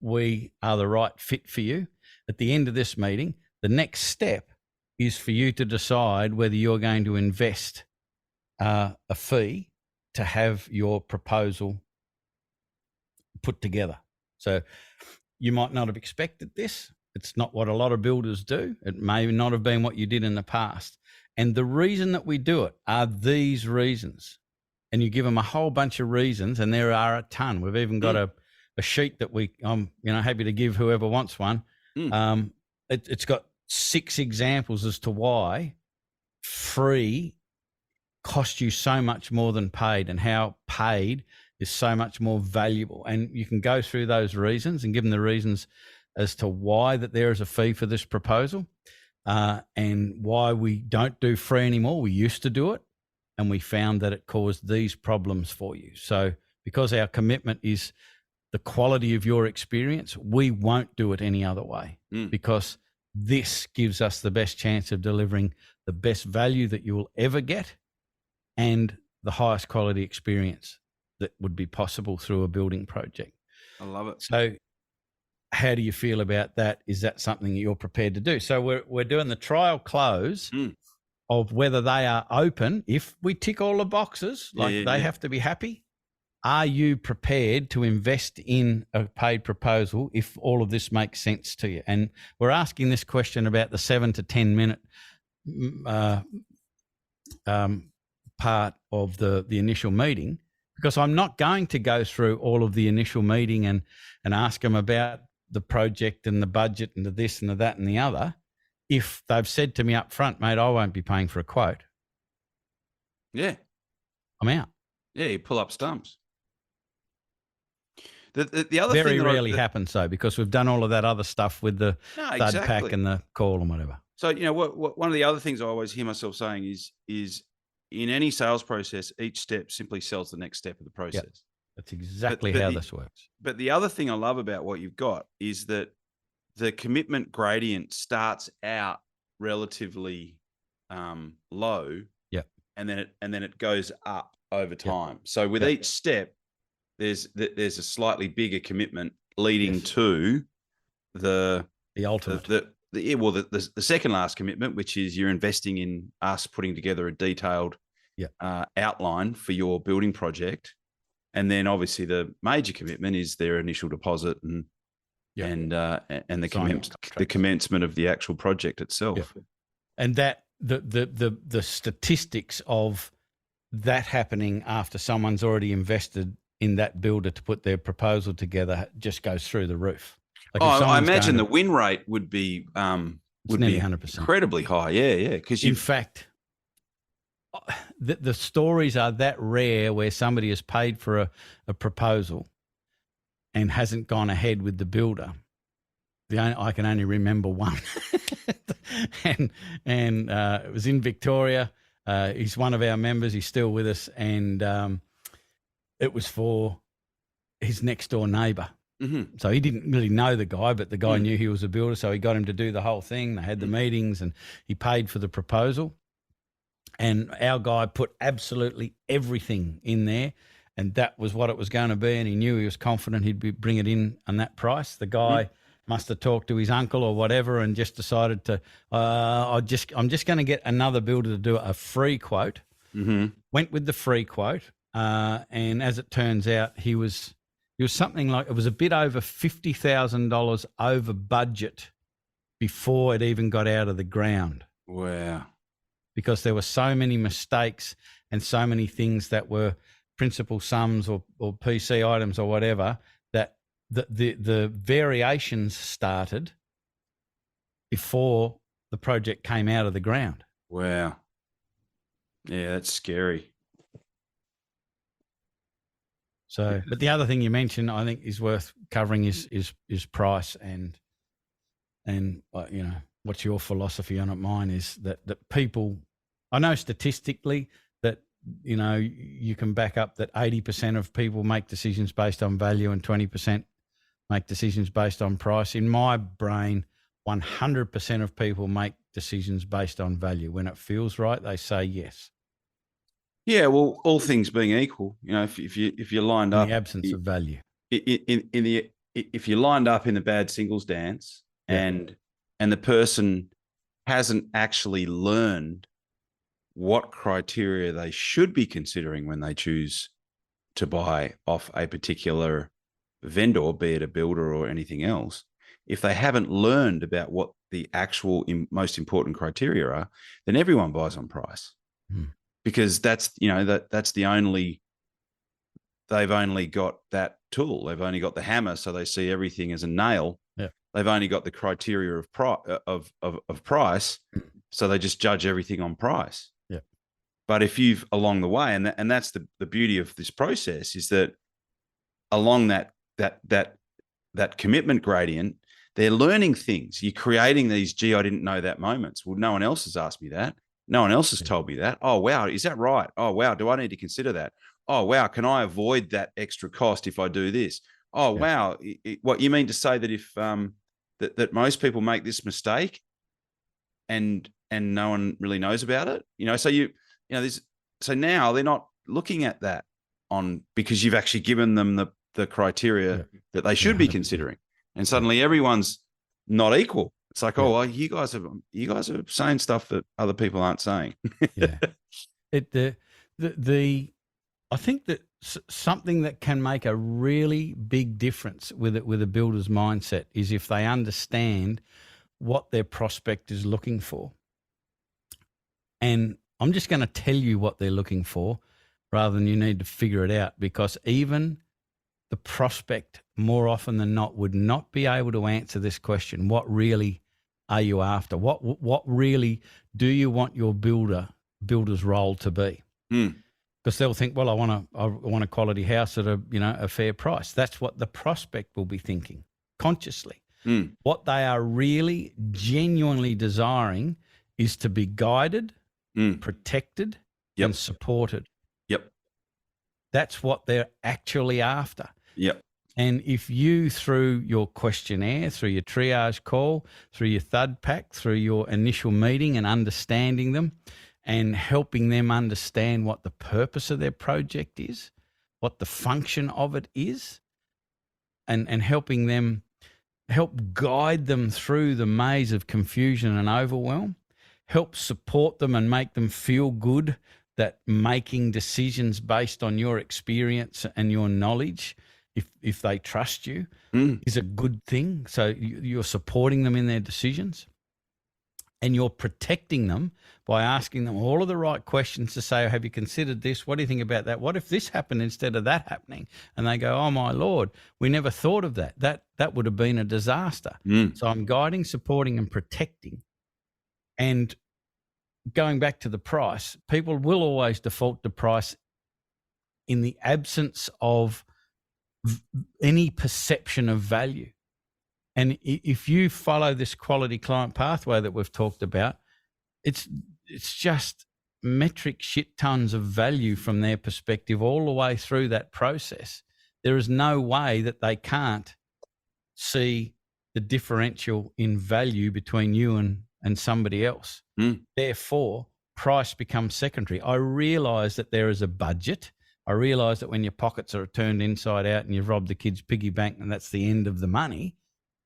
we are the right fit for you. At the end of this meeting, the next step is for you to decide whether you're going to invest a fee to have your proposal put together. So you might not have expected this. It's not what a lot of builders do. It may not have been what you did in the past. And the reason that we do it are these reasons. And you give them a whole bunch of reasons, and there are a ton. We've even got a sheet that I'm happy to give whoever wants one. It's got 6 examples as to why free cost you so much more than paid, and how paid is so much more valuable. And you can go through those reasons and give them the reasons as to why that there is a fee for this proposal, and why we don't do free anymore. We used to do it, and we found that it caused these problems for you. So because our commitment is the quality of your experience, we won't do it any other way, because this gives us the best chance of delivering the best value that you will ever get and the highest quality experience that would be possible through a building project. I love it. So how do you feel about that? Is that something you're prepared to do? So we're doing the trial close of whether they are open. If we tick all the boxes, they have to be happy. Are you prepared to invest in a paid proposal if all of this makes sense to you? And we're asking this question about the 7 to 10 minute part of the initial meeting, because I'm not going to go through all of the initial meeting and ask them about the project and the budget and the this and the that and the other if they've said to me up front, mate, I won't be paying for a quote. Yeah. I'm out. Yeah, you pull up stumps. The other very thing rarely happens though, because we've done all of that other stuff with the thud pack and the call and whatever. So, what one of the other things I always hear myself saying is in any sales process, each step simply sells the next step of the process. Yep. That's exactly how this works. But the other thing I love about what you've got is that the commitment gradient starts out relatively low. Yep. And then it goes up over time. Yep. So with each step, there's a slightly bigger commitment leading to the ultimate. The second last commitment, which is you're investing in us putting together a detailed outline for your building project. And then obviously the major commitment is their initial deposit and the commencement of the actual project itself. Yep. And that the statistics of that happening after someone's already invested in that builder to put their proposal together just goes through the roof. Like I imagine the win rate would be would be 100%. Incredibly high. Yeah. Because in fact, the stories are that rare where somebody has paid for a proposal and hasn't gone ahead with the builder. I can only remember one, and it was in Victoria. He's one of our members. He's still with us, and it was for his next door neighbour. Mm-hmm. So he didn't really know the guy, but the guy knew he was a builder, so he got him to do the whole thing. They had the meetings, and he paid for the proposal. And our guy put absolutely everything in there, and that was what it was going to be. And he knew he was confident he'd bring it in on that price. The guy must have talked to his uncle or whatever and just decided to, I'm just going to get another builder to do a free quote. Mm-hmm. Went with the free quote. And as it turns out, he was something like, it was a bit over $50,000 over budget before it even got out of the ground. Wow. Because there were so many mistakes and so many things that were principal sums or PC items or whatever, that the variations started before the project came out of the ground. Wow. Yeah, that's scary. So, but the other thing you mentioned, I think, is worth covering is price and you know, what's your philosophy on it? Mine is that people, I know statistically that, you know, you can back up that 80% of people make decisions based on value and 20% make decisions based on price. In my brain, 100% of people make decisions based on value. When it feels right, they say yes. Yeah, well, all things being equal, you know, if you're lined up in the absence of value, if you're lined up in the bad singles dance, Yeah. and the person hasn't actually learned what criteria they should be considering when they choose to buy off a particular vendor, be it a builder or anything else, if they haven't learned about what the actual most important criteria are, then everyone buys on price. Because that's, you know, that's the only, they've only got that tool. They've only got the hammer, so they see everything as a nail. Yeah. They've only got the criteria of price, so they just judge everything on price. Yeah. But if you've along the way, and that's the beauty of this process, is that along that commitment gradient, they're learning things. You're creating these, gee, I didn't know that moments. Well, no one else has asked me that. No one else has told me that. Oh, wow. Is that right? Oh, wow. Do I need to consider that? Oh, wow. Can I avoid that extra cost if I do this? Oh, wow. What you mean to say that if that most people make this mistake and no one really knows about it? You know, so so now they're not looking at that because you've actually given them the criteria that they should be considering. And suddenly everyone's not equal. It's like, oh, well, you guys are saying stuff that other people aren't saying. Yeah. I think that something that can make a really big difference with a builder's mindset is if they understand what their prospect is looking for. And I'm just going to tell you what they're looking for rather than you need to figure it out, because even the prospect more often than not would not be able to answer this question. What really are you after? What really do you want your builder's role to be? Because they'll think, well, I want a quality house at a fair price. That's what the prospect will be thinking consciously. What they are really genuinely desiring is to be guided, protected, and supported. Yep. That's what they're actually after. Yep. And if you, through your questionnaire, through your triage call, through your thud pack, through your initial meeting and understanding them and helping them understand what the purpose of their project is, what the function of it is, and helping them, help guide them through the maze of confusion and overwhelm, help support them and make them feel good that making decisions based on your experience and your knowledge, if they trust you, is a good thing. So you're supporting them in their decisions, and you're protecting them by asking them all of the right questions to say, have you considered this? What do you think about that? What if this happened instead of that happening? And they go, oh my Lord, we never thought of that. That would have been a disaster. So I'm guiding, supporting, and protecting. And going back to the price, people will always default to price in the absence of any perception of value. And if you follow this quality client pathway that we've talked about, it's just metric shit tons of value from their perspective all the way through that process. There is no way that they can't see the differential in value between you and somebody else. Therefore, price becomes secondary. I realize that there is a budget. I realize that when your pockets are turned inside out and you've robbed the kid's piggy bank and that's the end of the money,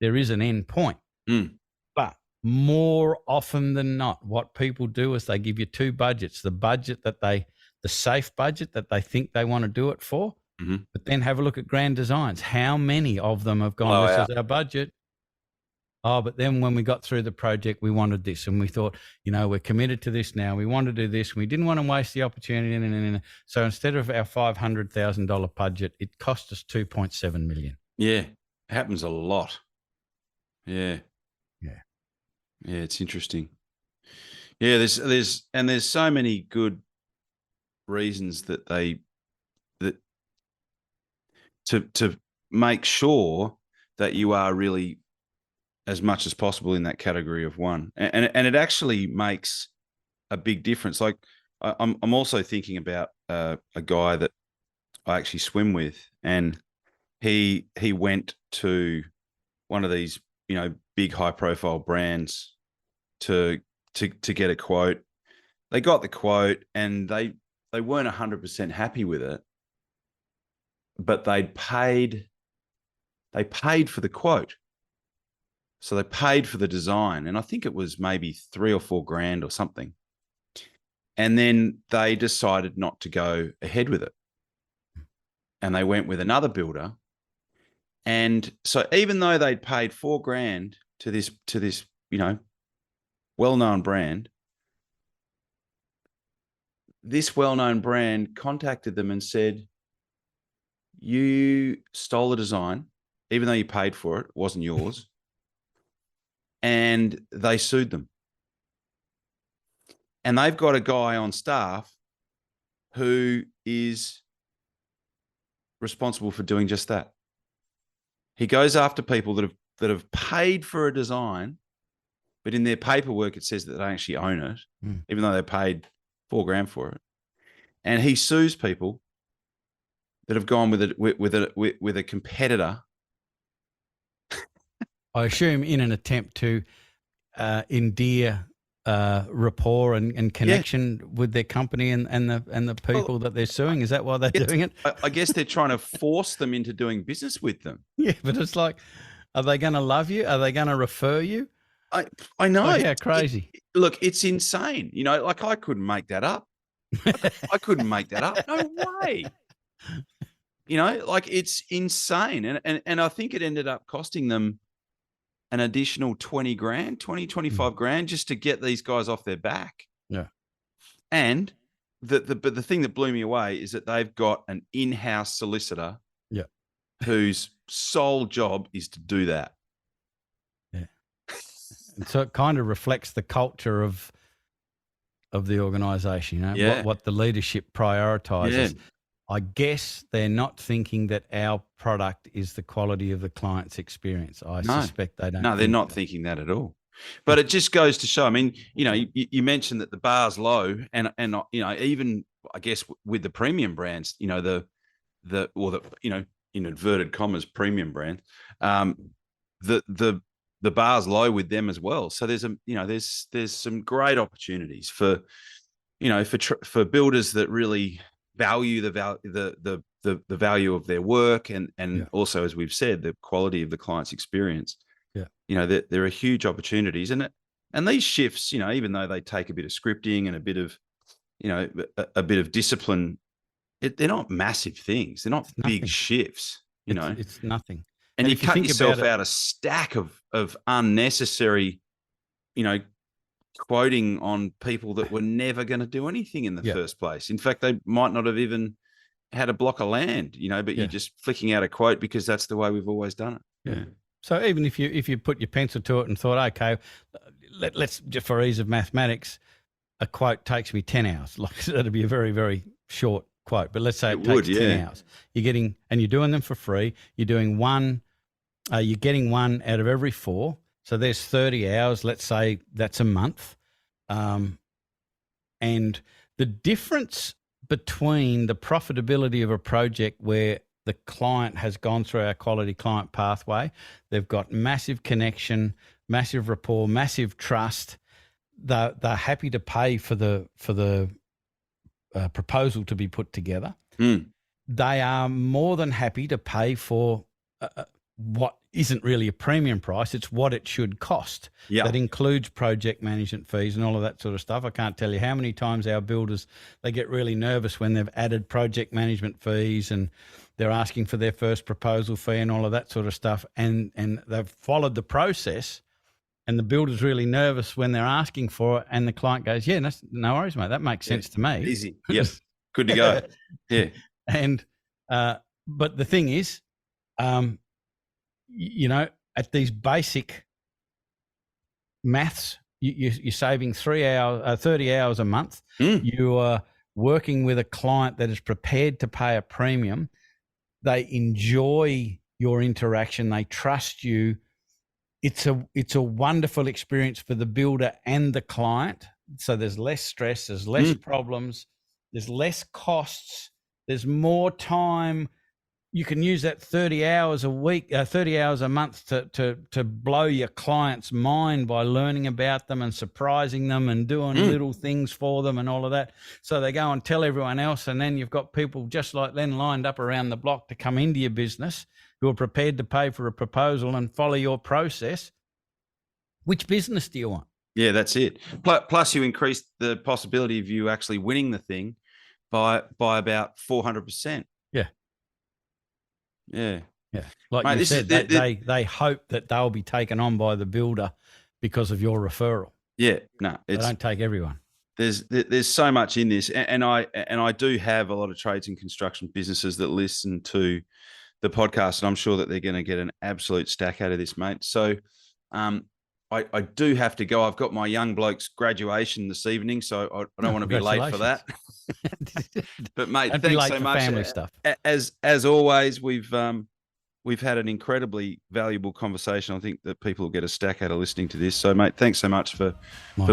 there is an end point. Mm. But more often than not, what people do is they give you two budgets: the safe budget that they think they want to do it for, but then have a look at grand designs. How many of them have gone, this is our budget? Oh, but then when we got through the project, we wanted this, and we thought, we're committed to this now. We want to do this. We didn't want to waste the opportunity. So instead of our $500,000 budget, it cost us $2.7 million. Yeah, it happens a lot. Yeah. Yeah, it's interesting. Yeah, there's so many good reasons that to make sure that you are really as much as possible in that category of one, and it actually makes a big difference. Like I'm also thinking about a guy that I actually swim with, and he went to one of these big high profile brands to get a quote. They got the quote and they weren't 100% happy with it, but they paid for the quote. So they paid for the design, and I think it was maybe $3 or $4 grand or something. And then they decided not to go ahead with it. And they went with another builder. And so even though they'd paid $4 grand to this, well-known brand, this well-known brand contacted them and said, you stole the design, even though you paid for it, it wasn't yours. And they sued them. And they've got a guy on staff who is responsible for doing just that. He goes after people that have paid for a design, but in their paperwork it says that they actually own it, even though they paid $4 grand for it. And he sues people that have gone with a competitor. I assume in an attempt to endear rapport and connection with their company and the people that they're suing. Is that why they're doing it? I guess they're trying to force them into doing business with them. Yeah, but it's like, are they going to love you? Are they going to refer you? I know. Like, how crazy. Look, it's insane. Like I couldn't make that up. I couldn't make that up. No way. Like it's insane. And I think it ended up costing them an additional 20 grand, 25 grand just to get these guys off their back. Yeah. And but the thing that blew me away is that they've got an in-house solicitor whose sole job is to do that. Yeah. And so it kind of reflects the culture of the organization, what the leadership prioritizes. Yeah. I guess they're not thinking that our product is the quality of the client's experience. I suspect they don't. No, they're not thinking that at all. But it just goes to show. I mean, you mentioned that the bar's low, and even I guess with the premium brands, the in inverted commas premium brand, the bar's low with them as well. So there's some great opportunities for builders that really value the value of their work and also, as we've said, the quality of the client's experience. Yeah, there are huge opportunities, and these shifts, even though they take a bit of scripting and a bit of discipline, they're not massive things. They're not big shifts. It's nothing. And you cut yourself out a stack of unnecessary, quoting on people that were never going to do anything in the first place. In fact, they might not have even had a block of land, but you're just flicking out a quote because that's the way we've always done it. Yeah. So even if you put your pencil to it and thought, okay, let's just for ease of mathematics, a quote takes me 10 hours. Like that'd be a very, very short quote. But let's say it takes 10 hours. You're doing them for free. You're doing one. You're getting one out of every 4. So there's 30 hours. Let's say that's a month. And the difference between the profitability of a project where the client has gone through our quality client pathway, they've got massive connection, massive rapport, massive trust. They're happy to pay for the proposal to be put together. They are more than happy to pay for what isn't really a premium price. It's what it should cost. Yeah. That includes project management fees and all of that sort of stuff. I can't tell you how many times our builders, they get really nervous when they've added project management fees and they're asking for their first proposal fee and all of that sort of stuff. And they've followed the process, and the builder's really nervous when they're asking for it. And the client goes, yeah, no worries, mate. That makes sense to me. Easy. Yes. Good to go. Yeah. And, but the thing is, you know, at these basic maths, you're saving 30 hours a month. You are working with a client that is prepared to pay a premium. They enjoy your interaction. They trust you. It's a wonderful experience for the builder and the client. So there's less stress, there's less problems, there's less costs, there's more time. You can use that 30 hours a week, 30 hours a month to blow your client's mind by learning about them and surprising them and doing little things for them and all of that. So they go and tell everyone else, and then you've got people just like them lined up around the block to come into your business who are prepared to pay for a proposal and follow your process. Which business do you want? Yeah, that's it. Plus, you increase the possibility of you actually winning the thing by about 400%. Yeah. Yeah. Yeah. Like Mate, you said, they hope that they'll be taken on by the builder because of your referral. Yeah. No, They don't take everyone. There's so much in this. And I do have a lot of trades and construction businesses that listen to the podcast, and I'm sure that they're going to get an absolute stack out of this, mate. So I do have to go. I've got my young bloke's graduation this evening, so I don't want to be late for that. But mate, Don't thanks be late so for much. family stuff. As always, we've had an incredibly valuable conversation. I think that people will get a stack out of listening to this. So, mate, thanks so much for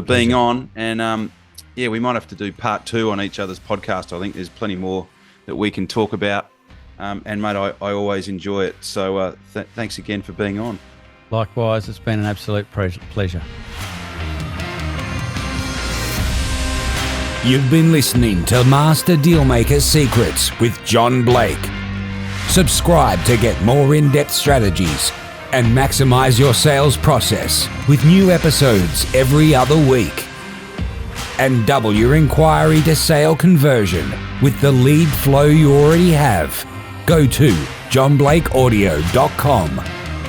being on. And yeah, we might have to do part 2 on each other's podcast. I think there's plenty more that we can talk about. And mate, I always enjoy it. So thanks again for being on. Likewise, it's been an absolute pleasure. You've been listening to Master Dealmaker Secrets with John Blake. Subscribe to get more in-depth strategies and maximize your sales process with new episodes every other week. And double your inquiry to sale conversion with the lead flow you already have. Go to johnblakeaudio.com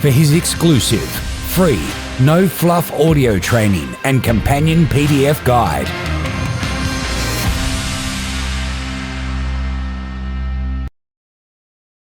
for his exclusive, free, no-fluff audio training and companion PDF guide.